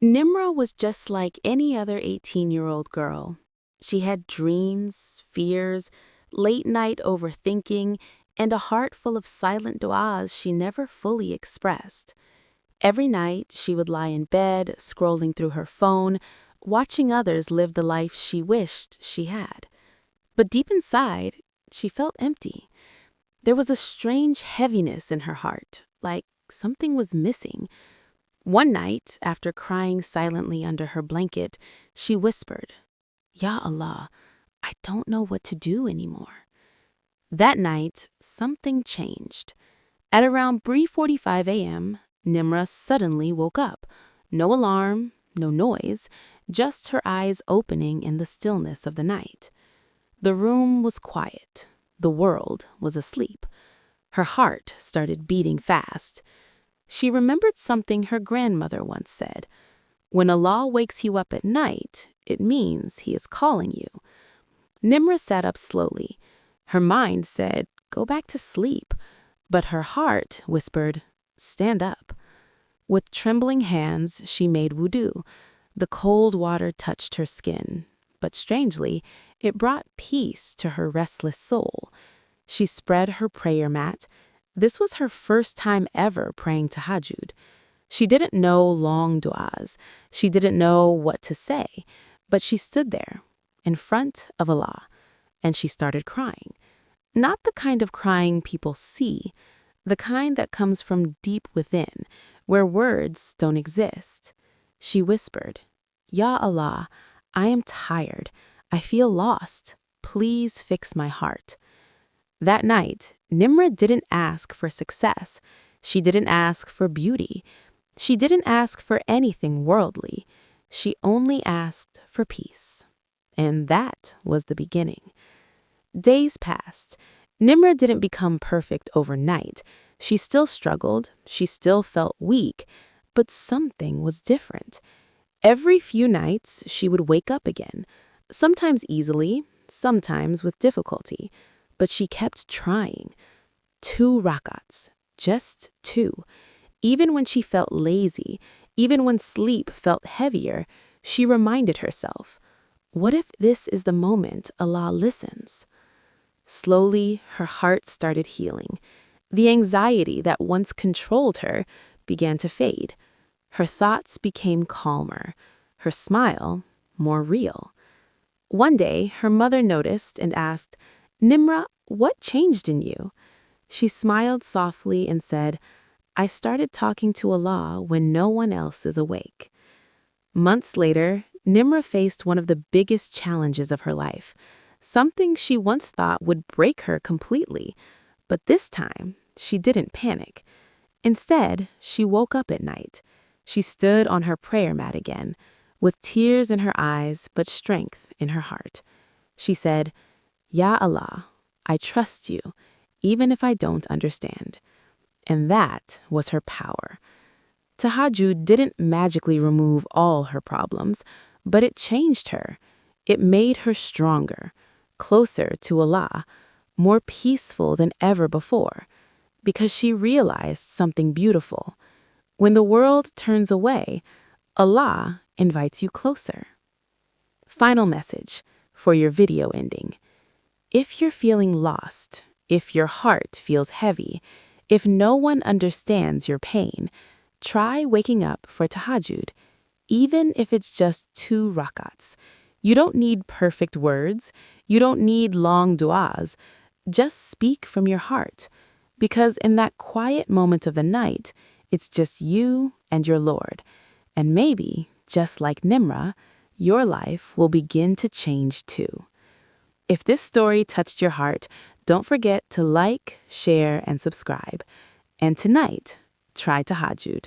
Nimra was just like any other 18-year-old girl. She had dreams, fears, late-night overthinking, and a heart full of silent du'as she never fully expressed. Every night, she would lie in bed, scrolling through her phone, watching others live the life she wished she had. But deep inside, she felt empty. There was a strange heaviness in her heart, like something was missing. One night, after crying silently under her blanket, she whispered, "Ya Allah, I don't know what to do anymore." That night, something changed. At around 3:45 a.m., Nimra suddenly woke up. No alarm, no noise, just her eyes opening in the stillness of the night. The room was quiet. The world was asleep. Her heart started beating fast. She remembered something her grandmother once said. When Allah wakes you up at night, it means He is calling you. Nimra sat up slowly. Her mind said, "Go back to sleep." But her heart whispered, "Stand up." With trembling hands, she made wudu. The cold water touched her skin. But strangely, it brought peace to her restless soul. She spread her prayer mat. This was her first time ever praying Tahajjud. She didn't know long du'as. She didn't know what to say. But she stood there, in front of Allah, and she started crying. Not the kind of crying people see, the kind that comes from deep within, where words don't exist. She whispered, "Ya Allah, I am tired. I feel lost. Please fix my heart." That night, Nimra didn't ask for success. She didn't ask for beauty. She didn't ask for anything worldly. She only asked for peace. And that was the beginning. Days passed. Nimra didn't become perfect overnight. She still struggled. She still felt weak. But something was different. Every few nights, she would wake up again, sometimes easily, sometimes with difficulty. But she kept trying. 2 rakats, just 2. Even when she felt lazy, even when sleep felt heavier, she reminded herself, what if this is the moment Allah listens? Slowly, her heart started healing. The anxiety that once controlled her began to fade. Her thoughts became calmer, her smile more real. One day, her mother noticed and asked, "Nimra, what changed in you?" She smiled softly and said, "I started talking to Allah when no one else is awake." Months later, Nimra faced one of the biggest challenges of her life, something she once thought would break her completely. But this time, she didn't panic. Instead, she woke up at night. She stood on her prayer mat again, with tears in her eyes but strength in her heart. She said, "Ya Allah, I trust you, even if I don't understand." And that was her power. Tahajjud didn't magically remove all her problems, but it changed her. It made her stronger, closer to Allah, more peaceful than ever before, because she realized something beautiful. When the world turns away, Allah invites you closer. Final message for your video ending. If you're feeling lost, if your heart feels heavy, if no one understands your pain, try waking up for Tahajjud, even if it's just 2 rakats. You don't need perfect words. You don't need long du'as. Just speak from your heart, because in that quiet moment of the night, it's just you and your Lord. And maybe, just like Nimra, your life will begin to change too. If this story touched your heart, don't forget to like, share, and subscribe. And tonight, try Tahajjud.